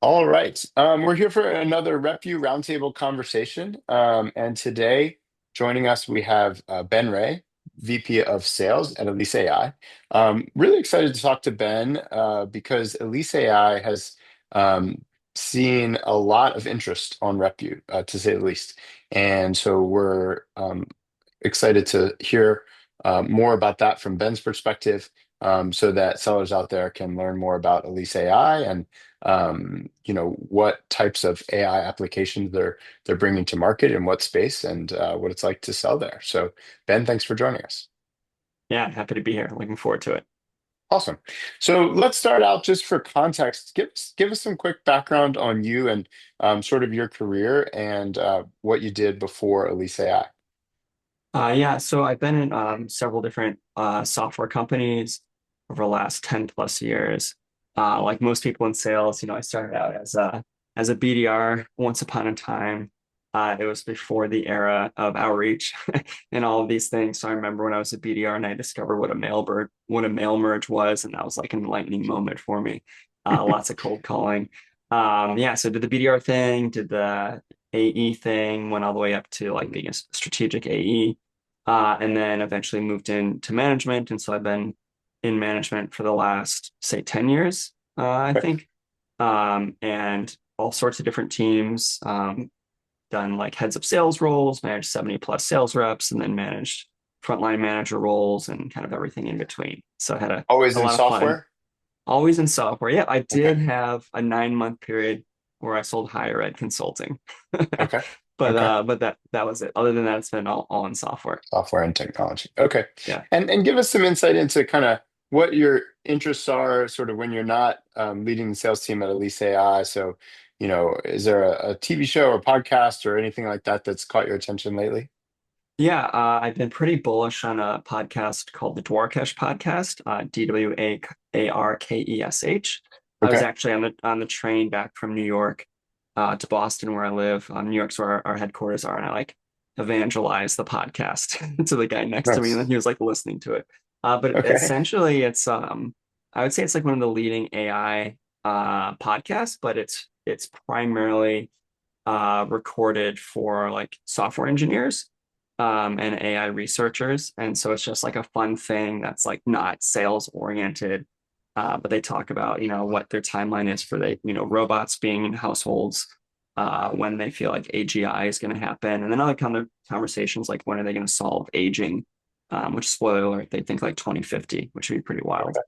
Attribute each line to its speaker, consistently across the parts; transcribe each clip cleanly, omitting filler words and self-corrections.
Speaker 1: All right. We're here for another RepVue Roundtable conversation. And today, joining us, we have Ben Rey, VP of Sales at EliseAI. Really excited to talk to Ben because EliseAI has seen a lot of interest on RepVue, to say the least. And so we're excited to hear more about that from Ben's perspective, so that sellers out there can learn more about Elise AI and what types of AI applications they're bringing to market in what space and what it's like to sell there. So Ben, thanks for joining us.
Speaker 2: Yeah, happy to be here. Looking forward to it.
Speaker 1: Awesome. So let's start out just for context. Give us some quick background on you and sort of your career and what you did before Elise AI.
Speaker 2: Yeah, so I've been in several different software companies over the last 10 plus years. Like most people in sales, I started out as a BDR once upon a time. It was before the era of outreach and all of these things. So I remember when I was a BDR and I discovered what a mail merge was, and that was like an enlightening moment for me. Lots of cold calling. Yeah, so did the BDR thing, did the AE thing, went all the way up to like being a strategic AE, and then eventually moved into management. And so I've been in management for the last, say, 10 years, I think, and all sorts of different teams, done like heads of sales roles, managed 70 plus sales reps, and then managed frontline manager roles and kind of everything in between. So I had
Speaker 1: Always
Speaker 2: a
Speaker 1: in
Speaker 2: lot of fun.
Speaker 1: software?
Speaker 2: Always in software. Yeah, I
Speaker 1: Okay.
Speaker 2: did have a 9 month period where I sold higher ed consulting.
Speaker 1: Okay.
Speaker 2: But
Speaker 1: Okay.
Speaker 2: that was it. Other than that, it's been all in software.
Speaker 1: Software and technology. Okay.
Speaker 2: Yeah.
Speaker 1: And give us some insight into kind of what your interests are, sort of when you're not leading the sales team at Elise AI. So, is there a TV show or podcast or anything like that that's caught your attention lately?
Speaker 2: Yeah, I've been pretty bullish on a podcast called the Dwarkesh Podcast, Dwarkesh. I was
Speaker 1: Okay.
Speaker 2: actually on the train back from New York to Boston, where I live. New York's where our headquarters are, and I like evangelized the podcast to the guy next to me, and then
Speaker 1: Nice.
Speaker 2: he was like listening to it. But
Speaker 1: Okay.
Speaker 2: essentially, it's I would say it's like one of the leading AI podcasts, but it's primarily recorded for like software engineers and AI researchers. And so it's just like a fun thing that's like not sales oriented, but they talk about, what their timeline is for robots being in households, when they feel like AGI is going to happen. And then other kind of conversations like when are they going to solve aging, which spoiler alert, they think like 2050, which would be pretty wild.
Speaker 1: Okay.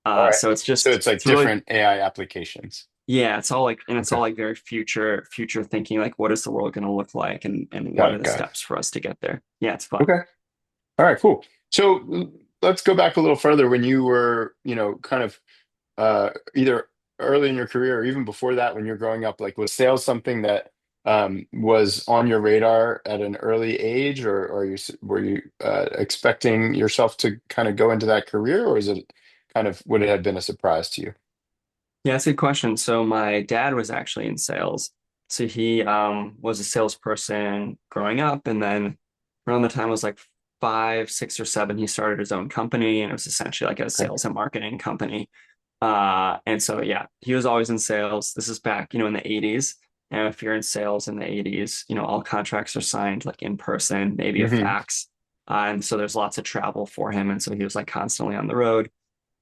Speaker 1: All right.
Speaker 2: So it's
Speaker 1: So
Speaker 2: just,
Speaker 1: it's like
Speaker 2: it's really,
Speaker 1: different AI applications.
Speaker 2: yeah, it's all
Speaker 1: Okay.
Speaker 2: like very future thinking, like what is the world going to look like and what
Speaker 1: Got
Speaker 2: are
Speaker 1: it.
Speaker 2: the
Speaker 1: Got it.
Speaker 2: steps for us to get there? Yeah, it's fun.
Speaker 1: Okay. All right. Cool. So let's go back a little further when you were, kind of either early in your career or even before that when you're growing up, like was sales something that was on your radar at an early age, or were you expecting yourself to kind of go into that career, or is it kind of would it have been a surprise to you?
Speaker 2: Yeah, that's a good question. So my dad was actually in sales. So he was a salesperson growing up, and then around the time I was like 5, 6, or 7, he started his own company, and it was essentially like a
Speaker 1: Okay.
Speaker 2: sales and marketing company. And so yeah, he was always in sales. This is back, in the 80s. And if you're in sales in the 80s, all contracts are signed like in person, maybe a
Speaker 1: Hmm.
Speaker 2: fax. And so there's lots of travel for him. And so he was like constantly on the road.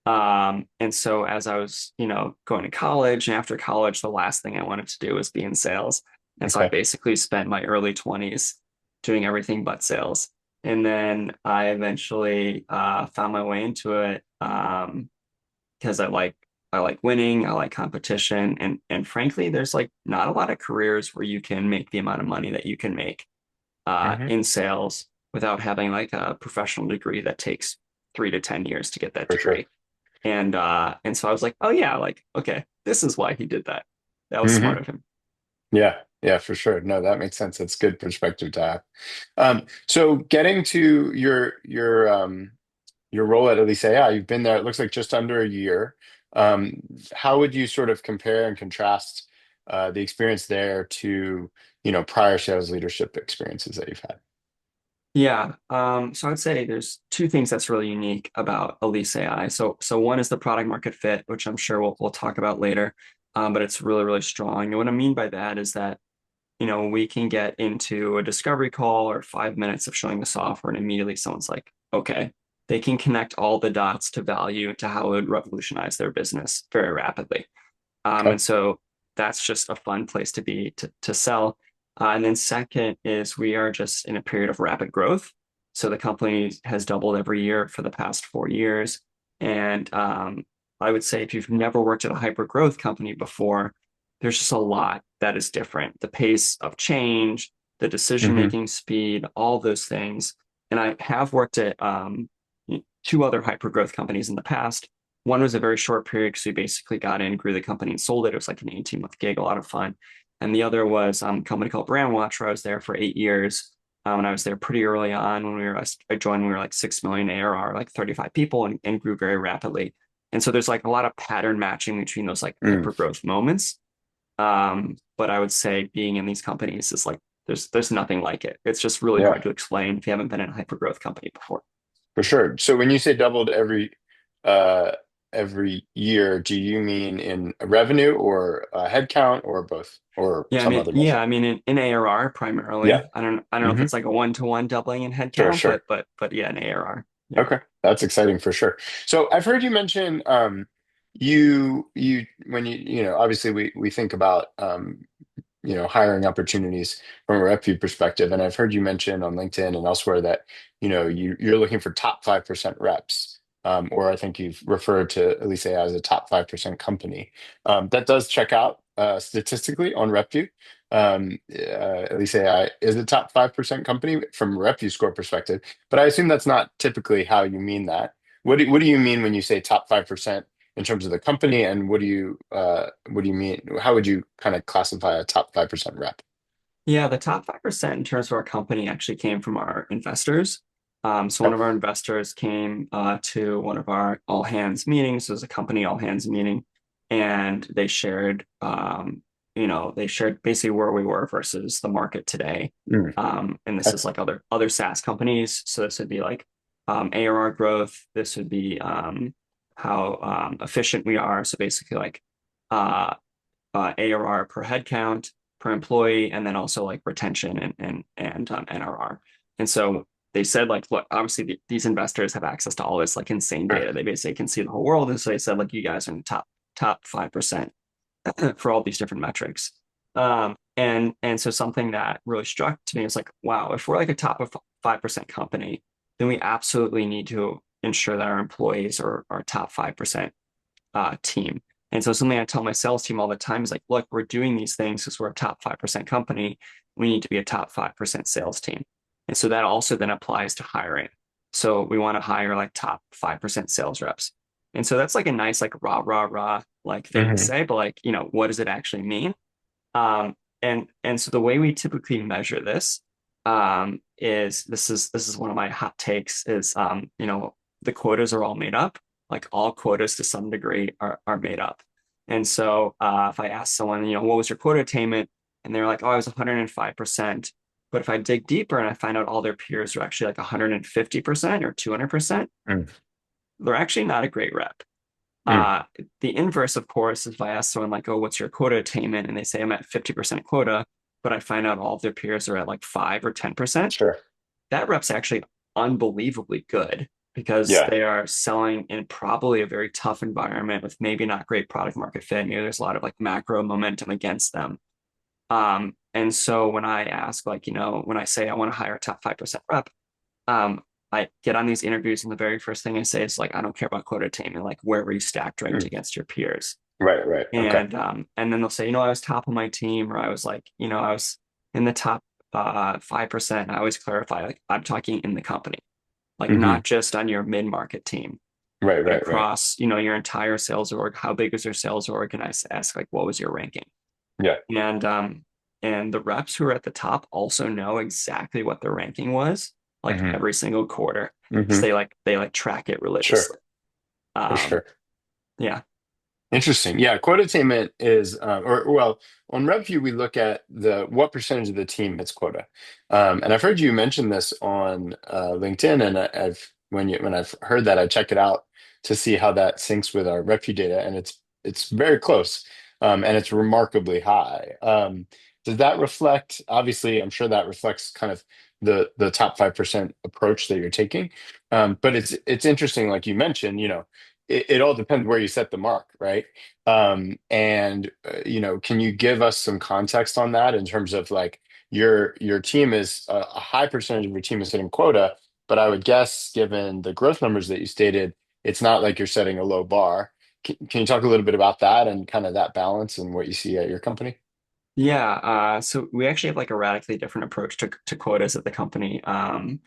Speaker 2: And so as I was, going to college and after college, the last thing I wanted to do was be in sales. And so I
Speaker 1: Okay.
Speaker 2: basically spent my early 20s doing everything but sales. And then I eventually found my way into it because I like winning, I like competition, and frankly, there's like not a lot of careers where you can make the amount of money that you can make
Speaker 1: Hmm.
Speaker 2: in sales without having like a professional degree that takes 3 to 10 years to get that
Speaker 1: For sure.
Speaker 2: degree. And so I was like, oh yeah, like, okay, this is why he did that. That was
Speaker 1: Hmm.
Speaker 2: smart of him.
Speaker 1: Yeah, yeah, for sure. No, that makes sense. That's good perspective to have. So getting to your role at Elise AI, you've been there, it looks like just under a year. Um, how would you sort of compare and contrast the experience there to, prior sales leadership experiences that you've had?
Speaker 2: Yeah. So I'd say there's two things that's really unique about EliseAI. So one is the product market fit, which I'm sure we'll talk about later. but it's really, really strong. And what I mean by that is that, we can get into a discovery call or 5 minutes of showing the software, and immediately someone's like, okay, they can connect all the dots to value to how it would revolutionize their business very rapidly.
Speaker 1: Okay.
Speaker 2: And so that's just a fun place to be to sell. And then second is we are just in a period of rapid growth. So the company has doubled every year for the past 4 years. And I would say if you've never worked at a hyper growth company before, there's just a lot that is different. The pace of change, the
Speaker 1: Hmm.
Speaker 2: decision-making speed, all those things. And I have worked at two other hyper growth companies in the past. One was a very short period because we basically got in, grew the company, and sold it. It was like an 18-month gig, a lot of fun. And the other was a company called Brandwatch, where I was there for 8 years. And I was there pretty early on when I joined, we were like 6 million ARR, like 35 people, and grew very rapidly. And so there's like a lot of pattern matching between those like
Speaker 1: Mm.
Speaker 2: hyper growth moments. But I would say being in these companies is like, there's nothing like it. It's just really
Speaker 1: Yeah,
Speaker 2: hard to explain if you haven't been in a hyper growth company before.
Speaker 1: for sure. So when you say doubled uh every year, do you mean in revenue or headcount or both or some other
Speaker 2: Yeah,
Speaker 1: metric?
Speaker 2: I mean in ARR primarily.
Speaker 1: Yeah.
Speaker 2: I don't know if
Speaker 1: Hmm.
Speaker 2: it's like a one-to-one doubling in
Speaker 1: Sure,
Speaker 2: headcount,
Speaker 1: sure.
Speaker 2: but yeah, in ARR. Yeah.
Speaker 1: Okay, that's exciting for sure. So I've heard you mention you when obviously we think about hiring opportunities from a RepVue perspective, and I've heard you mention on LinkedIn and elsewhere that you're looking for top 5% reps. Or I think you've referred to EliseAI as a top 5% company. That does check out statistically on RepVue. EliseAI is a top 5% company from a RepVue score perspective, but I assume that's not typically how you mean that. What do you mean when you say top 5% in terms of the company, and what do you mean? How would you kind of classify a top 5% rep?
Speaker 2: Yeah, the top 5% in terms of our company actually came from our investors. So one
Speaker 1: Okay.
Speaker 2: of our investors came to one of our all hands meetings. It was a company all hands meeting, and they shared basically where we were versus the market today.
Speaker 1: Mm,
Speaker 2: And this
Speaker 1: okay.
Speaker 2: is like other SaaS companies. So this would be like ARR growth. This would be how efficient we are. So basically like uh, ARR per headcount per employee, and then also like retention and NRR. And so they said like, look, obviously these investors have access to all this like insane
Speaker 1: Sure.
Speaker 2: data. They basically can see the whole world, and so they said like, you guys are in the top 5% for all these different metrics. And so something that really struck to me is like, wow, if we're like a top of 5% company, then we absolutely need to ensure that our employees are our top 5% team. And so something I tell my sales team all the time is like, look, we're doing these things because we're a top 5% company. We need to be a top 5% sales team. And so that also then applies to hiring. So we want to hire like top 5% sales reps. And so that's like a nice, like rah like thing to
Speaker 1: Hmm.
Speaker 2: say, but like, what does it actually mean? And so the way we typically measure this is this is one of my hot takes is the quotas are all made up. Like all quotas to some degree are made up. And so if I ask someone, what was your quota attainment? And they're like, oh, I was 105%. But if I dig deeper and I find out all their peers are actually like 150% or 200%,
Speaker 1: Mm,
Speaker 2: they're actually not a great rep.
Speaker 1: mm,
Speaker 2: Uh, the inverse, of course, is if I ask someone like, "Oh, what's your quota attainment?" and they say I'm at 50% quota, but I find out all of their peers are at like 5 or 10%.
Speaker 1: sure.
Speaker 2: That rep's actually unbelievably good because
Speaker 1: Yeah.
Speaker 2: they are selling in probably a very tough environment with maybe not great product market fit. Maybe there's a lot of like macro momentum against them. And so when I ask, like, when I say I want to hire a top 5% rep, um, I get on these interviews, and the very first thing I say is like, I don't care about quota attainment, like where were you stacked ranked
Speaker 1: Mm,
Speaker 2: against your peers?
Speaker 1: right, right. Okay.
Speaker 2: And then they'll say, I was top of my team, or I was like, I was in the top 5%. And I always clarify, like, I'm talking in the company, like
Speaker 1: Hmm.
Speaker 2: not just on your mid-market team,
Speaker 1: Right,
Speaker 2: but
Speaker 1: right, right.
Speaker 2: across, your entire sales org. How big is your sales org? And I ask, like, what was your ranking?
Speaker 1: Yeah.
Speaker 2: And and the reps who are at the top also know exactly what their ranking was, like
Speaker 1: Hmm.
Speaker 2: every single quarter, because
Speaker 1: Hmm.
Speaker 2: they like track it
Speaker 1: Sure,
Speaker 2: religiously.
Speaker 1: for
Speaker 2: Um,
Speaker 1: sure.
Speaker 2: yeah.
Speaker 1: Interesting. Yeah, quota attainment is, or well, on RepVue we look at the what percentage of the team hits quota, and I've heard you mention this on LinkedIn, and when I've heard that, I check it out to see how that syncs with our RepVue data, and it's very close. and it's remarkably high. Does that reflect, obviously, I'm sure that reflects kind of the top 5% approach that you're taking. But it's interesting, like you mentioned, it all depends where you set the mark, right? And can you give us some context on that in terms of like your team is a high percentage of your team is hitting quota, but I would guess given the growth numbers that you stated, it's not like you're setting a low bar. Can you talk a little bit about that and kind of that balance and what you see at your company?
Speaker 2: Yeah, so we actually have like a radically different approach to quotas at the company. And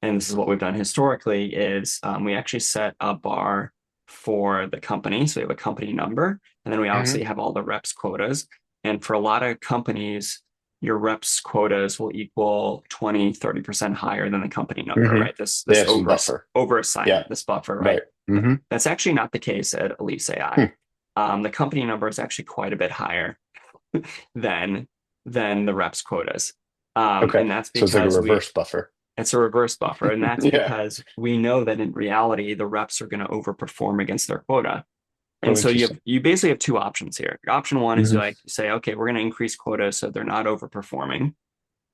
Speaker 2: this is what we've done historically is we actually set a bar for the company. So we have a company number, and then we
Speaker 1: Hmm.
Speaker 2: obviously have all the reps quotas. And for a lot of companies, your reps quotas will equal 20, 30% higher than the company number,
Speaker 1: Hmm.
Speaker 2: right? This
Speaker 1: They
Speaker 2: this
Speaker 1: have some buffer.
Speaker 2: over
Speaker 1: Yeah,
Speaker 2: assignment, this buffer, right?
Speaker 1: right. Hmm.
Speaker 2: That's actually not the case at EliseAI.
Speaker 1: Hmm.
Speaker 2: The company number is actually quite a bit higher than than the reps quotas.
Speaker 1: Okay.
Speaker 2: And that's
Speaker 1: So it's like a
Speaker 2: because
Speaker 1: reverse buffer.
Speaker 2: it's a reverse buffer. And that's
Speaker 1: Yeah.
Speaker 2: because we know that in reality, the reps are going to overperform against their quota.
Speaker 1: Oh,
Speaker 2: And so
Speaker 1: interesting.
Speaker 2: you basically have two options here. Option one is
Speaker 1: Hmm.
Speaker 2: like say, okay, we're going to increase quota so they're not overperforming.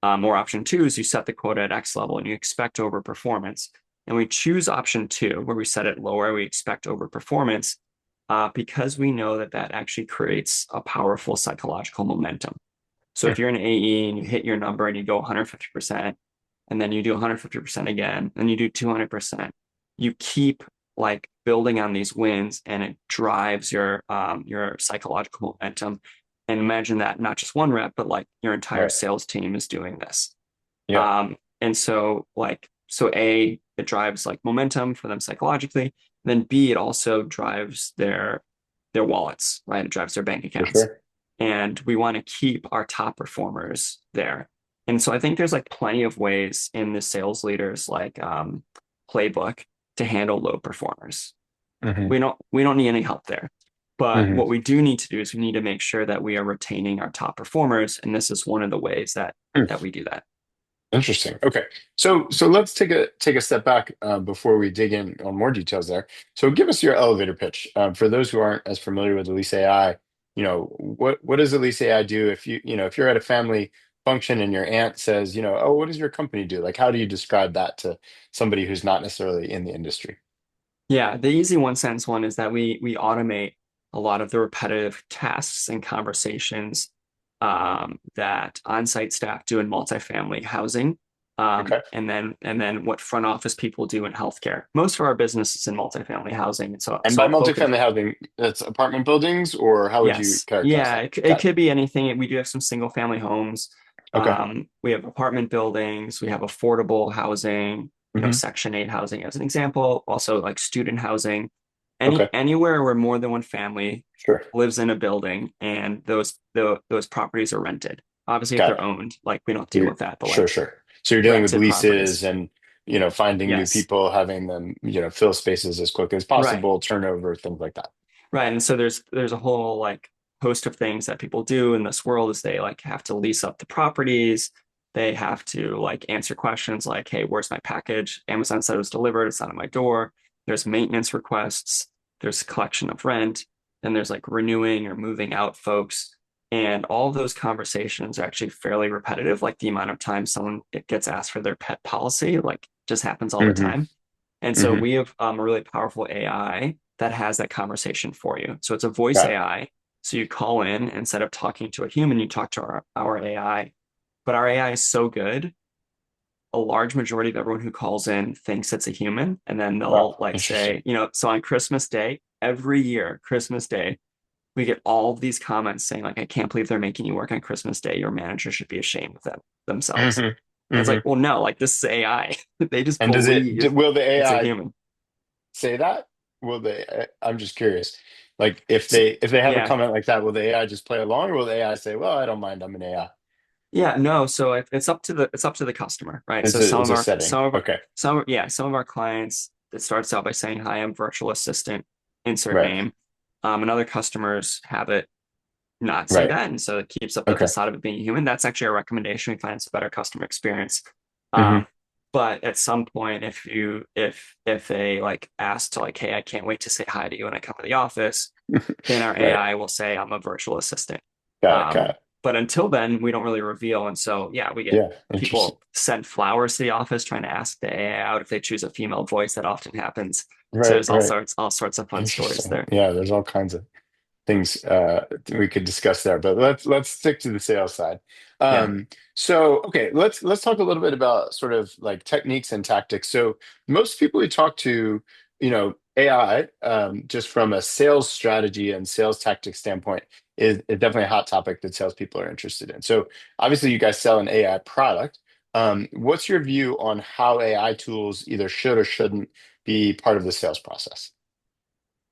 Speaker 2: Or option two is you set the quota at X level and you expect overperformance. And we choose option two, where we set it lower, we expect overperformance, because we know that that actually creates a powerful psychological momentum. So if you're an AE and you hit your number and you go 150%, and then you do 150% again, and you do 200%, you keep like building on these wins, and it drives your psychological momentum. And imagine that not just one rep, but like your entire
Speaker 1: Right.
Speaker 2: sales team is doing this.
Speaker 1: Yeah.
Speaker 2: And so A, it drives like momentum for them psychologically. Then B, it also drives their wallets, right? It drives their bank
Speaker 1: For
Speaker 2: accounts.
Speaker 1: sure.
Speaker 2: And we want to keep our top performers there. And so I think there's like plenty of ways in the sales leaders like playbook to handle low performers.
Speaker 1: Hmm.
Speaker 2: We don't need any help there. But
Speaker 1: Hmm.
Speaker 2: what we do need to do is we need to make sure that we are retaining our top performers. And this is one of the ways that we do that.
Speaker 1: Interesting. Okay. So let's take a step back before we dig in on more details there. So give us your elevator pitch. For those who aren't as familiar with Elise AI, what does Elise AI do if if you're at a family function and your aunt says, oh, what does your company do? Like, how do you describe that to somebody who's not necessarily in the industry?
Speaker 2: Yeah, the easy one sentence one is that we automate a lot of the repetitive tasks and conversations that on-site staff do in multifamily housing,
Speaker 1: Okay.
Speaker 2: and then what front office people do in healthcare. Most of our business is in multifamily housing, and so
Speaker 1: And
Speaker 2: so
Speaker 1: by
Speaker 2: I'll focus.
Speaker 1: multifamily housing, that's apartment buildings, or how would you
Speaker 2: Yes,
Speaker 1: characterize
Speaker 2: yeah,
Speaker 1: that?
Speaker 2: it
Speaker 1: Got it.
Speaker 2: could be anything. We do have some single family homes.
Speaker 1: Okay.
Speaker 2: We have apartment buildings. We have affordable housing,
Speaker 1: Hmm.
Speaker 2: Section 8 housing as an example. Also like student housing.
Speaker 1: Okay.
Speaker 2: Anywhere where more than one family
Speaker 1: Sure.
Speaker 2: lives in a building and those properties are rented. Obviously, if
Speaker 1: Got
Speaker 2: they're
Speaker 1: it.
Speaker 2: owned, like we don't deal
Speaker 1: You're,
Speaker 2: with that, but
Speaker 1: sure,
Speaker 2: like
Speaker 1: sure. So you're dealing with
Speaker 2: rented
Speaker 1: leases
Speaker 2: properties.
Speaker 1: and, finding new
Speaker 2: Yes.
Speaker 1: people, having them, fill spaces as quick as
Speaker 2: Right.
Speaker 1: possible, turnover, things like that.
Speaker 2: Right. And so there's a whole like host of things that people do in this world is they like have to lease up the properties. They have to like answer questions like, hey, where's my package? Amazon said it was delivered, it's not at my door. There's maintenance requests, there's collection of rent, and there's like renewing or moving out folks. And all of those conversations are actually fairly repetitive. Like the amount of time someone gets asked for their pet policy, like just happens all the
Speaker 1: Hmm.
Speaker 2: time. And so
Speaker 1: Hmm.
Speaker 2: we have a really powerful AI that has that conversation for you. So it's a voice
Speaker 1: Got it.
Speaker 2: AI. So you call in, instead of talking to a human, you talk to our AI. But our AI is so good, a large majority of everyone who calls in thinks it's a human. And then
Speaker 1: Wow.
Speaker 2: they'll like
Speaker 1: Interesting.
Speaker 2: say, so on Christmas Day, every year, Christmas Day, we get all of these comments saying, like, I can't believe they're making you work on Christmas Day. Your manager should be ashamed of themselves.
Speaker 1: Hmm.
Speaker 2: And it's
Speaker 1: Hmm.
Speaker 2: like, well, no, like this is AI. They just
Speaker 1: And
Speaker 2: believe
Speaker 1: will the
Speaker 2: it's a
Speaker 1: AI
Speaker 2: human.
Speaker 1: say that? Will they, I'm just curious. Like if
Speaker 2: So,
Speaker 1: they have a
Speaker 2: yeah,
Speaker 1: comment like that, will the AI just play along or will the AI say, well, I don't mind, I'm an AI?
Speaker 2: yeah, no. So it's up to the customer, right? So
Speaker 1: It's a setting. Okay.
Speaker 2: some of our clients, it starts out by saying, "Hi, I'm virtual assistant, insert
Speaker 1: Right.
Speaker 2: name." And other customers have it not say
Speaker 1: Right.
Speaker 2: that, and so it keeps up the
Speaker 1: Okay.
Speaker 2: facade of it being human. That's actually a recommendation. We find it's a better customer experience.
Speaker 1: Hmm.
Speaker 2: Um, but at some point, if they like ask to like, "Hey, I can't wait to say hi to you when I come to the office," then our
Speaker 1: Right.
Speaker 2: AI will say, I'm a virtual assistant.
Speaker 1: Got it. Got
Speaker 2: Um,
Speaker 1: it.
Speaker 2: but until then, we don't really reveal. And so, yeah, we get
Speaker 1: Yeah. Interesting.
Speaker 2: people send flowers to the office trying to ask the AI out if they choose a female voice. That often happens. So
Speaker 1: Right.
Speaker 2: there's
Speaker 1: Right.
Speaker 2: all sorts of fun stories
Speaker 1: Interesting.
Speaker 2: there.
Speaker 1: Yeah. There's all kinds of things we could discuss there, but let's stick to the sales side.
Speaker 2: Yeah.
Speaker 1: So okay, let's talk a little bit about sort of like techniques and tactics. So most people we talk to, AI, just from a sales strategy and sales tactics standpoint, is definitely a hot topic that salespeople are interested in. So obviously, you guys sell an AI product. What's your view on how AI tools either should or shouldn't be part of the sales process?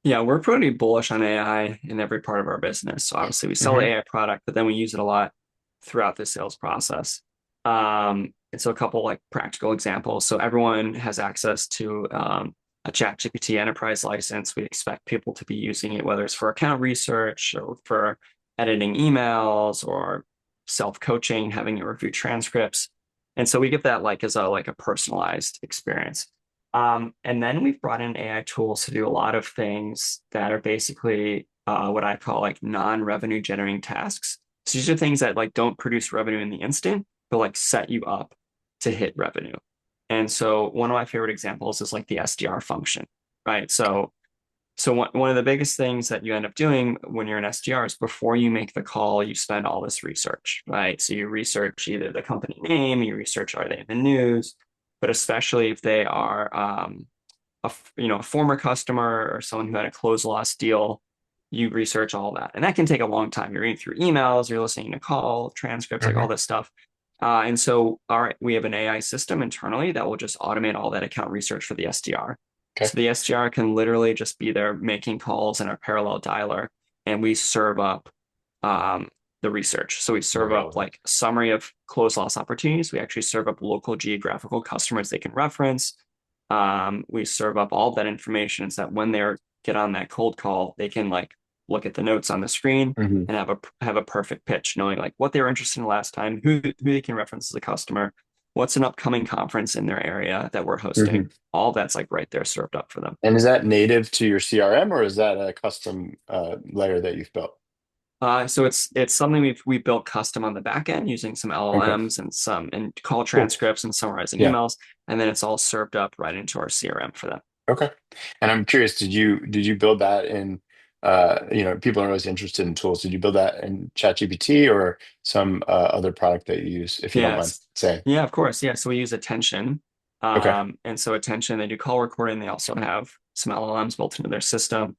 Speaker 2: Yeah, we're pretty bullish on AI in every part of our business. So obviously we sell the
Speaker 1: Hmm.
Speaker 2: AI product, but then we use it a lot throughout the sales process. And so a couple like practical examples. So everyone has access to a ChatGPT enterprise license. We expect people to be using it, whether it's for account research or for editing emails or self-coaching, having it review transcripts. And so we give that like as a personalized experience. And then we've brought in AI tools to do a lot of things that are basically what I call like non-revenue generating tasks. So these are things that like don't produce revenue in the instant, but like set you up to hit revenue. And so one of my favorite examples is like the SDR function, right? So one of the biggest things that you end up doing when you're an SDR is before you make the call, you spend all this research, right? So you research either the company name, you research are they in the news, but especially if they are a former customer or someone who had a close loss deal, you research all that, and that can take a long time. You're reading through emails, you're listening to call transcripts, like all
Speaker 1: Hmm.
Speaker 2: this stuff. And so, all right, we have an AI system internally that will just automate all that account research for the SDR.
Speaker 1: Okay.
Speaker 2: So the SDR can literally just be there making calls in our parallel dialer, and we serve up the research. So we serve up
Speaker 1: Relevant.
Speaker 2: like a summary of close loss opportunities. We actually serve up local geographical customers they can reference. We serve up all that information so that when they get on that cold call, they can like look at the notes on the screen
Speaker 1: Hmm.
Speaker 2: and have a perfect pitch, knowing like what they were interested in last time, who they can reference as a customer, what's an upcoming conference in their area that we're hosting.
Speaker 1: Hmm.
Speaker 2: All that's like right there served up for them.
Speaker 1: And is that native to your CRM or is that a custom layer that you've built?
Speaker 2: So it's something we built custom on the back end using some
Speaker 1: Okay,
Speaker 2: LLMs and some and call
Speaker 1: cool.
Speaker 2: transcripts and summarizing
Speaker 1: Yeah.
Speaker 2: emails, and then it's all served up right into our CRM for them.
Speaker 1: Okay. And I'm curious, did you build that in people are always interested in tools. Did you build that in ChatGPT or some other product that you use, if you don't mind
Speaker 2: Yes.
Speaker 1: saying?
Speaker 2: Yeah, of course. Yeah. So we use Attention.
Speaker 1: Okay.
Speaker 2: And so Attention, they do call recording. They also have some LLMs built into their system.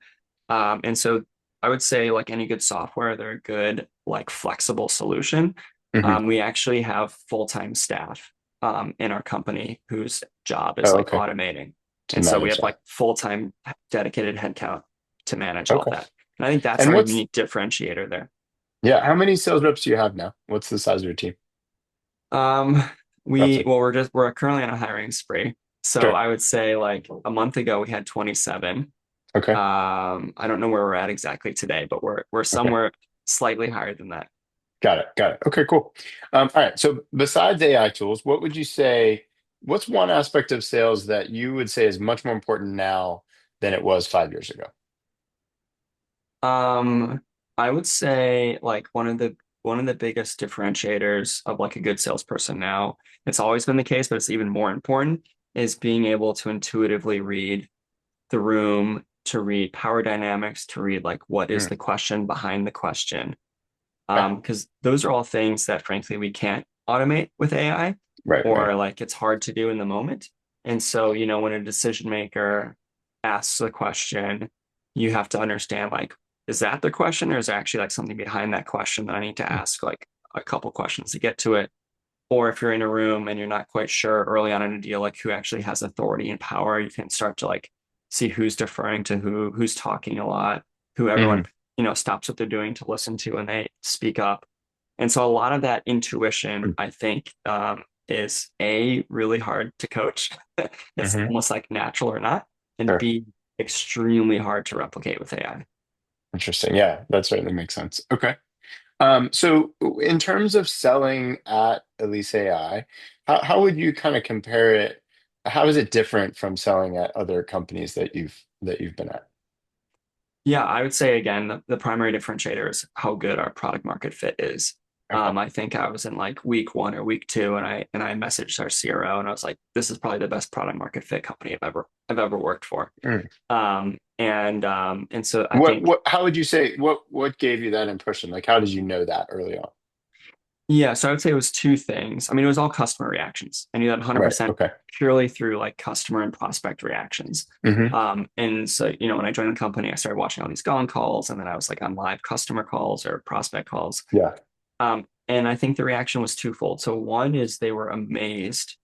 Speaker 2: And so I would say, like any good software, they're a good, like flexible solution.
Speaker 1: Hmm.
Speaker 2: We actually have full-time staff in our company whose job is
Speaker 1: Oh,
Speaker 2: like
Speaker 1: okay.
Speaker 2: automating.
Speaker 1: To
Speaker 2: And so we
Speaker 1: manage
Speaker 2: have like
Speaker 1: that.
Speaker 2: full-time dedicated headcount to manage all
Speaker 1: Okay.
Speaker 2: that. And I think that's
Speaker 1: And
Speaker 2: our
Speaker 1: what's
Speaker 2: unique differentiator there.
Speaker 1: yeah, how many sales reps do you have now? What's the size of your team,
Speaker 2: Um,
Speaker 1: roughly?
Speaker 2: we're currently on a hiring spree. So
Speaker 1: Sure.
Speaker 2: I would say like a month ago we had 27.
Speaker 1: Okay.
Speaker 2: I don't know where we're at exactly today, but we're
Speaker 1: Okay.
Speaker 2: somewhere slightly higher than that.
Speaker 1: Got it. Got it. Okay, cool. All right. So besides AI tools, what would you say, what's one aspect of sales that you would say is much more important now than it was 5 years ago?
Speaker 2: Um, I would say like one of the biggest differentiators of like a good salesperson now, it's always been the case, but it's even more important, is being able to intuitively read the room, to read power dynamics, to read like what is
Speaker 1: Mm,
Speaker 2: the question behind the question.
Speaker 1: okay.
Speaker 2: Because those are all things that frankly we can't automate with AI,
Speaker 1: Right, right.
Speaker 2: or like it's hard to do in the moment. And so, when a decision maker asks a question, you have to understand like, is that the question, or is there actually like something behind that question that I need to
Speaker 1: Mm,
Speaker 2: ask like a couple questions to get to it? Or if you're in a room and you're not quite sure early on in a deal, like who actually has authority and power, you can start to like see who's deferring to who, who's talking a lot, who everyone,
Speaker 1: mhm,
Speaker 2: stops what they're doing to listen to when they speak up. And so a lot of that intuition,
Speaker 1: mm,
Speaker 2: I think, is A, really hard to coach. It's
Speaker 1: mhm.
Speaker 2: almost like natural or not, and
Speaker 1: Sure.
Speaker 2: B, extremely hard to replicate with AI.
Speaker 1: Interesting. Yeah, that certainly makes sense. Okay. So in terms of selling at Elise AI, how would you kind of compare it? How is it different from selling at other companies that you've been at?
Speaker 2: Yeah, I would say again, the primary differentiator is how good our product market fit is.
Speaker 1: Okay.
Speaker 2: I think I was in like week one or week two, and I messaged our CRO and I was like, "This is probably the best product market fit company I've ever worked for."
Speaker 1: Mm.
Speaker 2: And so I
Speaker 1: What
Speaker 2: think,
Speaker 1: what how would you say what gave you that impression? Like how did you know that early on?
Speaker 2: yeah, so I would say it was two things. I mean, it was all customer reactions. I knew that
Speaker 1: Right.
Speaker 2: 100%
Speaker 1: Okay.
Speaker 2: purely through like customer and prospect reactions.
Speaker 1: Hmm.
Speaker 2: And so, when I joined the company, I started watching all these gong calls, and then I was like on live customer calls or prospect calls.
Speaker 1: Yeah.
Speaker 2: And I think the reaction was twofold. So one is they were amazed,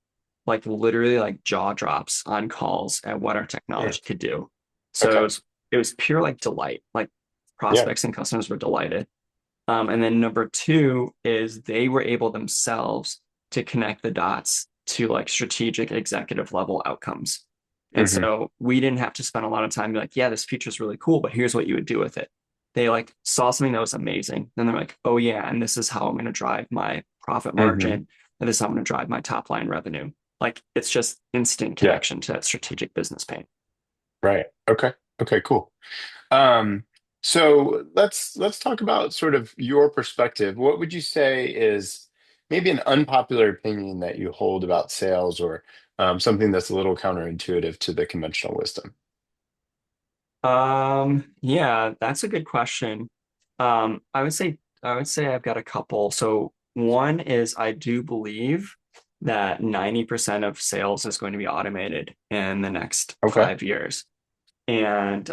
Speaker 2: like literally like jaw drops on calls at what our
Speaker 1: Mm.
Speaker 2: technology could do. So it
Speaker 1: Okay.
Speaker 2: was it was pure like delight. Like
Speaker 1: Yeah.
Speaker 2: prospects and customers were delighted. And then number two is they were able themselves to connect the dots to like strategic executive level outcomes. And
Speaker 1: Hmm.
Speaker 2: so we didn't have to spend a lot of time be like, yeah, this feature is really cool, but here's what you would do with it. They like saw something that was amazing. And they're like, oh yeah, and this is how I'm going to drive my profit
Speaker 1: Hmm.
Speaker 2: margin. And this is how I'm going to drive my top line revenue. Like it's just instant
Speaker 1: Yeah.
Speaker 2: connection to that strategic business pain.
Speaker 1: Right. Okay. Okay, cool. Um, so let's talk about sort of your perspective. What would you say is maybe an unpopular opinion that you hold about sales, or something that's a little counterintuitive to the conventional wisdom?
Speaker 2: Yeah, that's a good question. I would say I've got a couple. So one is I do believe that 90% of sales is going to be automated in the next
Speaker 1: Okay.
Speaker 2: 5 years. And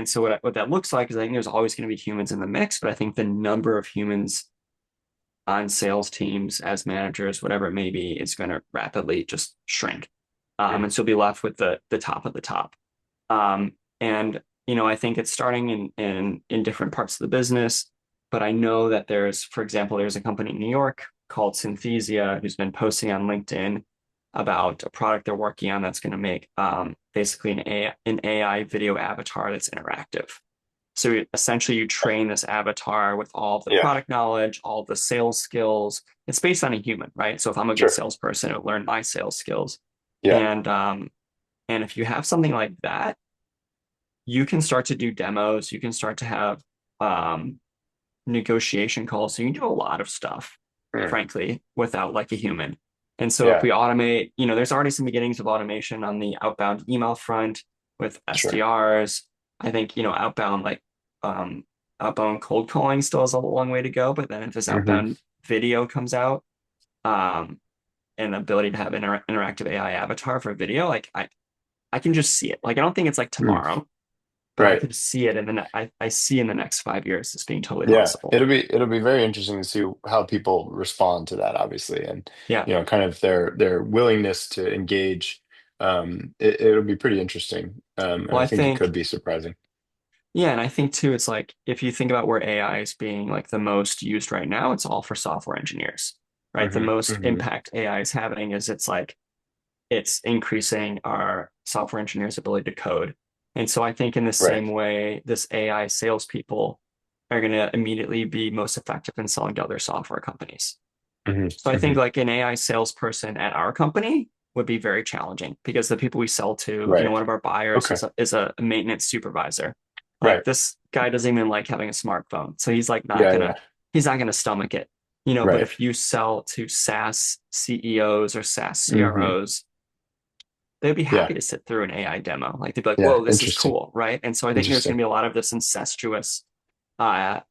Speaker 2: so what that looks like is I think there's always going to be humans in the mix, but I think the number of humans on sales teams as managers, whatever it may be, is going to rapidly just shrink.
Speaker 1: Mm.
Speaker 2: And so you'll be left with the top of the top. And I think it's starting in different parts of the business, but I know that for example, there's a company in New York called Synthesia who's been posting on LinkedIn about a product they're working on that's going to make basically an AI video avatar that's interactive. So essentially, you train this avatar with all of the
Speaker 1: Yeah.
Speaker 2: product knowledge, all of the sales skills. It's based on a human, right? So if I'm a good
Speaker 1: Sure.
Speaker 2: salesperson, it'll learn my sales skills.
Speaker 1: Yeah.
Speaker 2: And if you have something like that, you can start to do demos. You can start to have um, negotiation calls. So you can do a lot of stuff,
Speaker 1: Mm.
Speaker 2: frankly, without like a human. And so if
Speaker 1: Yeah.
Speaker 2: we automate, there's already some beginnings of automation on the outbound email front with
Speaker 1: Sure.
Speaker 2: SDRs. I think, um, outbound cold calling still has a long way to go. But then if this
Speaker 1: Hmm.
Speaker 2: outbound video comes out, um, and the ability to have interactive AI avatar for video, like I can just see it. Like I don't think it's like
Speaker 1: Mm.
Speaker 2: tomorrow, but I
Speaker 1: Right.
Speaker 2: could see it I see in the next 5 years this being totally
Speaker 1: Yeah,
Speaker 2: possible.
Speaker 1: it'll be very interesting to see how people respond to that, obviously, and
Speaker 2: Yeah.
Speaker 1: kind of their willingness to engage. It'll be pretty interesting, and
Speaker 2: Well,
Speaker 1: I
Speaker 2: I
Speaker 1: think it could
Speaker 2: think,
Speaker 1: be surprising.
Speaker 2: yeah, and I think too, it's like if you think about where AI is being like the most used right now, it's all for software engineers, right? The
Speaker 1: Hmm.
Speaker 2: most
Speaker 1: Hmm.
Speaker 2: impact AI is having is it's increasing our software engineers' ability to code. And so I think in the
Speaker 1: Right.
Speaker 2: same way, this AI salespeople are going to immediately be most effective in selling to other software companies.
Speaker 1: Hmm.
Speaker 2: So I think
Speaker 1: Hmm.
Speaker 2: like an AI salesperson at our company would be very challenging because the people we sell to,
Speaker 1: Right.
Speaker 2: one of our buyers
Speaker 1: Okay.
Speaker 2: is a maintenance supervisor. Like
Speaker 1: Right.
Speaker 2: this guy doesn't even like having a smartphone. So
Speaker 1: Yeah. Yeah.
Speaker 2: he's not gonna stomach it. But
Speaker 1: Right.
Speaker 2: if you sell to SaaS CEOs or SaaS
Speaker 1: Hmm.
Speaker 2: CROs, they'd be
Speaker 1: Yeah.
Speaker 2: happy to sit through an AI demo. Like they'd be like,
Speaker 1: Yeah.
Speaker 2: whoa, this is
Speaker 1: Interesting.
Speaker 2: cool, right? And so I think there's gonna
Speaker 1: Interesting.
Speaker 2: be a lot of this incestuous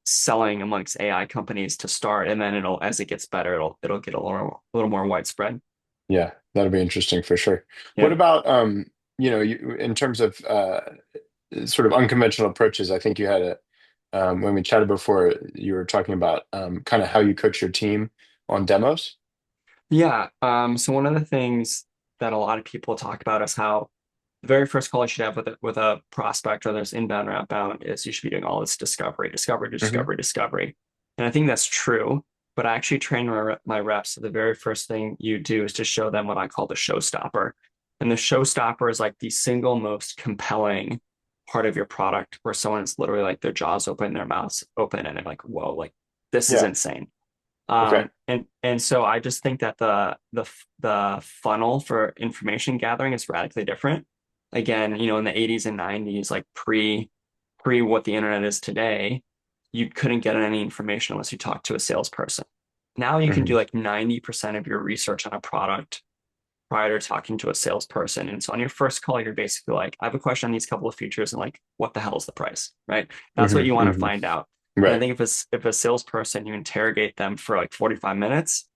Speaker 2: selling amongst AI companies to start, and then as it gets better, it'll get a little more widespread.
Speaker 1: Yeah, that'll be interesting for sure. What
Speaker 2: Yeah.
Speaker 1: about in terms of sort of unconventional approaches? I think you had when we chatted before, you were talking about kind of how you coach your team on demos.
Speaker 2: Yeah. So one of the things that a lot of people talk about is how the very first call you should have with a prospect, whether it's inbound or outbound, is you should be doing all this discovery, discovery,
Speaker 1: Hmm.
Speaker 2: discovery, discovery. And I think that's true, but I actually train my reps. So the very first thing you do is to show them what I call the showstopper. And the showstopper is like the single most compelling part of your product where someone is literally like their jaws open, their mouths open, and they're like, whoa, like this is
Speaker 1: Yeah.
Speaker 2: insane.
Speaker 1: Okay.
Speaker 2: And so I just think that the funnel for information gathering is radically different. Again, in the 80s and 90s, like pre pre what the internet is today, you couldn't get any information unless you talked to a salesperson. Now you can do
Speaker 1: Hmm.
Speaker 2: like 90% of your research on a product prior to talking to a salesperson. And so on your first call, you're basically like, I have a question on these couple of features and like, what the hell is the price? Right. That's what
Speaker 1: Hmm.
Speaker 2: you want to
Speaker 1: Hmm.
Speaker 2: find out. And I
Speaker 1: Right.
Speaker 2: think if a salesperson, you interrogate them for like 45 minutes,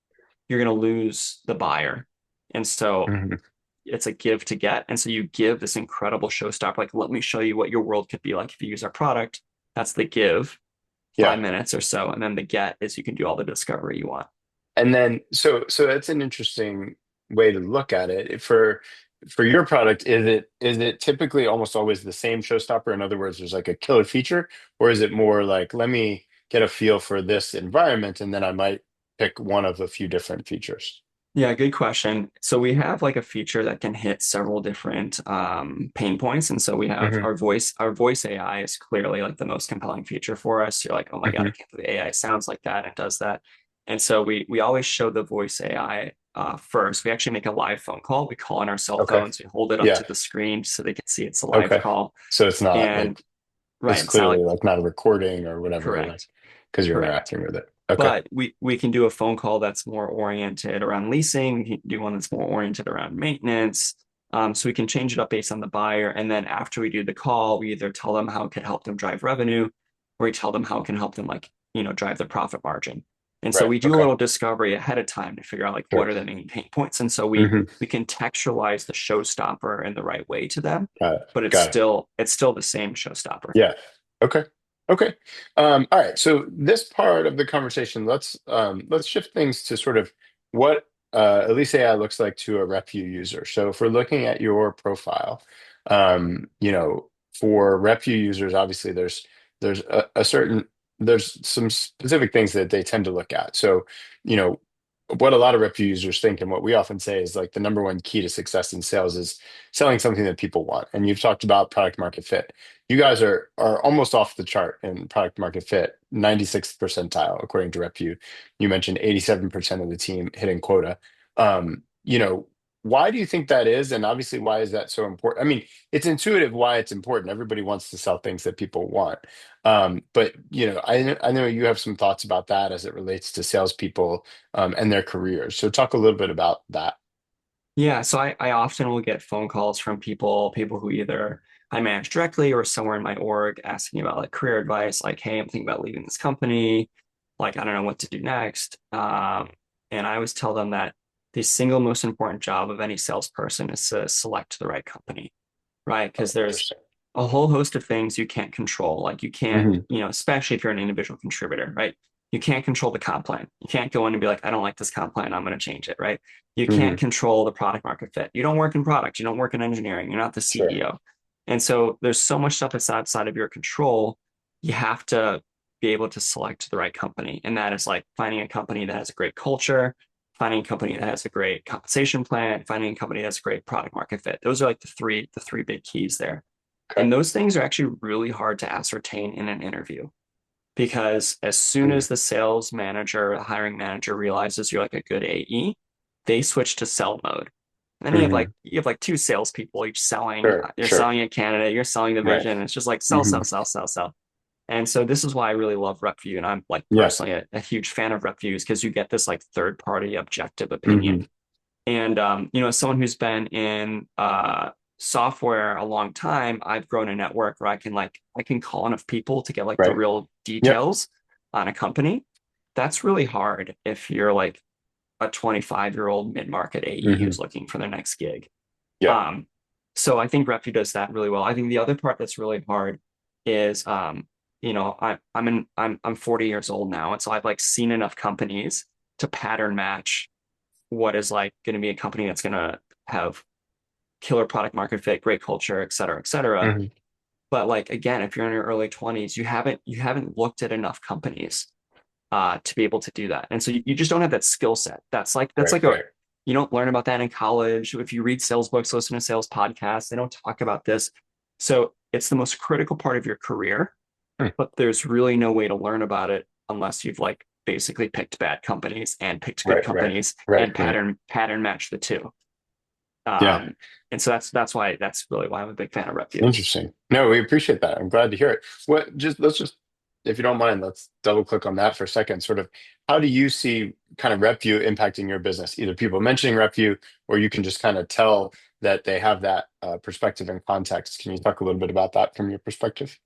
Speaker 2: you're going to lose the buyer. And so
Speaker 1: Hmm.
Speaker 2: it's a give to get. And so you give this incredible showstopper, like, let me show you what your world could be like if you use our product. That's the give,
Speaker 1: Yeah.
Speaker 2: 5 minutes or so. And then the get is you can do all the discovery you want.
Speaker 1: And then so that's an interesting way to look at it. For your product, is it typically almost always the same showstopper? In other words, there's like a killer feature, or is it more like, let me get a feel for this environment and then I might pick one of a few different features?
Speaker 2: Yeah, good question. So we have like a feature that can hit several different pain points. And so we have
Speaker 1: Hmm.
Speaker 2: our voice AI is clearly like the most compelling feature for us. You're like, oh my God, I
Speaker 1: Hmm.
Speaker 2: can't believe AI sounds like that and does that. And so we always show the voice AI first. We actually make a live phone call. We call on our cell
Speaker 1: Okay.
Speaker 2: phones, we hold it up
Speaker 1: Yeah.
Speaker 2: to the screen so they can see it's a live
Speaker 1: Okay.
Speaker 2: call.
Speaker 1: So it's not
Speaker 2: And
Speaker 1: like
Speaker 2: right,
Speaker 1: it's
Speaker 2: it's not
Speaker 1: clearly
Speaker 2: like
Speaker 1: like not a recording or whatever, like
Speaker 2: correct,
Speaker 1: because you're
Speaker 2: correct.
Speaker 1: interacting with it. Okay.
Speaker 2: But we can do a phone call that's more oriented around leasing. We can do one that's more oriented around maintenance. So we can change it up based on the buyer. And then after we do the call, we either tell them how it could help them drive revenue, or we tell them how it can help them like, drive their profit margin. And so
Speaker 1: Right.
Speaker 2: we do a
Speaker 1: Okay.
Speaker 2: little discovery ahead of time to figure out like what
Speaker 1: Sure.
Speaker 2: are the main pain points. And so we
Speaker 1: Hmm.
Speaker 2: we contextualize the showstopper in the right way to them,
Speaker 1: Got it.
Speaker 2: but it's
Speaker 1: Got it.
Speaker 2: still it's still the same showstopper.
Speaker 1: Yeah. Okay. Okay. All right. So this part of the conversation, let's shift things to sort of what Elise AI looks like to a RepVue user. So if we're looking at your profile, for RepVue users, obviously there's a certain there's some specific things that they tend to look at. So, you know, what a lot of RepVue users think, and what we often say is like the number one key to success in sales is selling something that people want. And you've talked about product market fit. You guys are almost off the chart in product market fit, 96th percentile according to RepVue. You mentioned 87% of the team hitting quota. Why do you think that is? And obviously, why is that so important? I mean, it's intuitive why it's important. Everybody wants to sell things that people want. But I know you have some thoughts about that as it relates to salespeople and their careers. So talk a little bit about that.
Speaker 2: Yeah, so I often will get phone calls from people who either I manage directly or somewhere in my org asking about like career advice, like, hey, I'm thinking about leaving this company, like I don't know what to do next. And I always tell them that the single most important job of any salesperson is to select the right company, right?
Speaker 1: Oh,
Speaker 2: Because there's
Speaker 1: interesting.
Speaker 2: a whole host of things you can't control. Like you can't,
Speaker 1: Hmm.
Speaker 2: especially if you're an individual contributor, right? You can't control the comp plan. You can't go in and be like, I don't like this comp plan, I'm going to change it, right? You
Speaker 1: Hmm.
Speaker 2: can't control the product market fit. You don't work in product, you don't work in engineering, you're not the
Speaker 1: Sure.
Speaker 2: CEO. And so there's so much stuff that's outside of your control. You have to be able to select the right company. And that is like finding a company that has a great culture, finding a company that has a great compensation plan, finding a company that has a great product market fit. Those are like the three big keys there.
Speaker 1: Okay.
Speaker 2: And those things are actually really hard to ascertain in an interview because as soon
Speaker 1: Mhm.
Speaker 2: as the sales manager, the hiring manager realizes you're like a good AE, they switch to sell mode. And then
Speaker 1: Hmm.
Speaker 2: you have like two salespeople each selling.
Speaker 1: Sure.
Speaker 2: You're
Speaker 1: Sure.
Speaker 2: selling a candidate, you're selling the
Speaker 1: Right.
Speaker 2: vision. It's just like sell,
Speaker 1: Hmm.
Speaker 2: sell, sell, sell, sell. And so this is why I really love RepVue, and I'm like
Speaker 1: Yeah.
Speaker 2: personally a huge fan of RepVue because you get this like third party objective
Speaker 1: Hmm.
Speaker 2: opinion. And as someone who's been in software a long time, I've grown a network where I can call enough people to get like the
Speaker 1: Right.
Speaker 2: real
Speaker 1: Yep.
Speaker 2: details on a company. That's really hard if you're like a 25-year-old mid-market AE
Speaker 1: Hmm.
Speaker 2: who's looking for their next gig.
Speaker 1: Yeah.
Speaker 2: Um, so I think RepVue does that really well. I think the other part that's really hard is I'm 40 years old now, and so I've like seen enough companies to pattern match what is like going to be a company that's going to have killer product market fit, great culture, et cetera, et cetera.
Speaker 1: Hmm.
Speaker 2: But like again, if you're in your early 20s, you haven't looked at enough companies to be able to do that. And so you just don't have that skill set. That's
Speaker 1: Right.
Speaker 2: like a
Speaker 1: Right.
Speaker 2: you don't learn about that in college. If you read sales books, listen to sales podcasts, they don't talk about this. So it's the most critical part of your career,
Speaker 1: Hmm.
Speaker 2: but there's really no way to learn about it unless you've like basically picked bad companies and picked good
Speaker 1: Right. Right.
Speaker 2: companies
Speaker 1: Right.
Speaker 2: and
Speaker 1: Right.
Speaker 2: pattern match the two.
Speaker 1: Yeah.
Speaker 2: And so that's really why I'm a big fan of RepVue.
Speaker 1: Interesting. No, we appreciate that. I'm glad to hear it. Let's just, if you don't mind, let's double click on that for a second. Sort of, how do you see kind of RepVue impacting your business? Either people mentioning RepVue, or you can just kind of tell that they have that perspective and context. Can you talk a little bit about that from your perspective?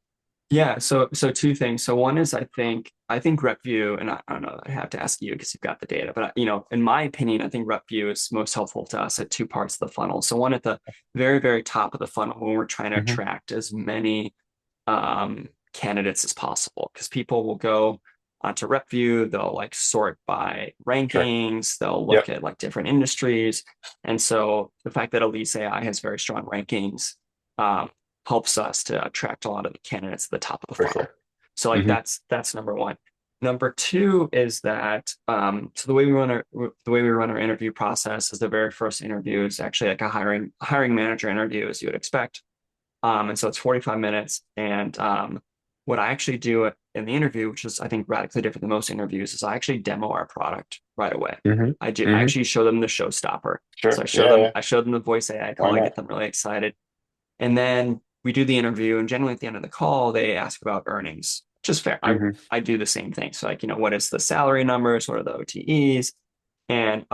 Speaker 2: Yeah, so two things. So one is I think RepVue, and I don't know, I have to ask you because you've got the data, but in my opinion, I think RepVue is most helpful to us at two parts of the funnel. So one at the very, very top of the funnel when we're trying to
Speaker 1: Hmm.
Speaker 2: attract as many candidates as possible, because people will go onto RepVue, they'll like sort by
Speaker 1: Sure.
Speaker 2: rankings, they'll look
Speaker 1: Yep.
Speaker 2: at like different industries. And so the fact that EliseAI has very strong rankings um, helps us to attract a lot of the candidates at the top of the
Speaker 1: For
Speaker 2: funnel.
Speaker 1: sure.
Speaker 2: So like
Speaker 1: Hmm.
Speaker 2: that's number one. Number two is that so the way we run our interview process is the very first interview is actually like a hiring manager interview, as you would expect. And so it's 45 minutes. And what I actually do in the interview, which is I think radically different than most interviews, is I actually demo our product right away.
Speaker 1: Hmm.
Speaker 2: I
Speaker 1: Hmm.
Speaker 2: actually show them the showstopper. So
Speaker 1: Sure. Yeah. Yeah.
Speaker 2: I show them the voice AI
Speaker 1: Why
Speaker 2: call, I get
Speaker 1: not?
Speaker 2: them really excited. And then we do the interview, and generally at the end of the call, they ask about earnings, which is fair. I
Speaker 1: Hmm.
Speaker 2: I do the same thing. So like, what is the salary numbers? What are the OTEs? And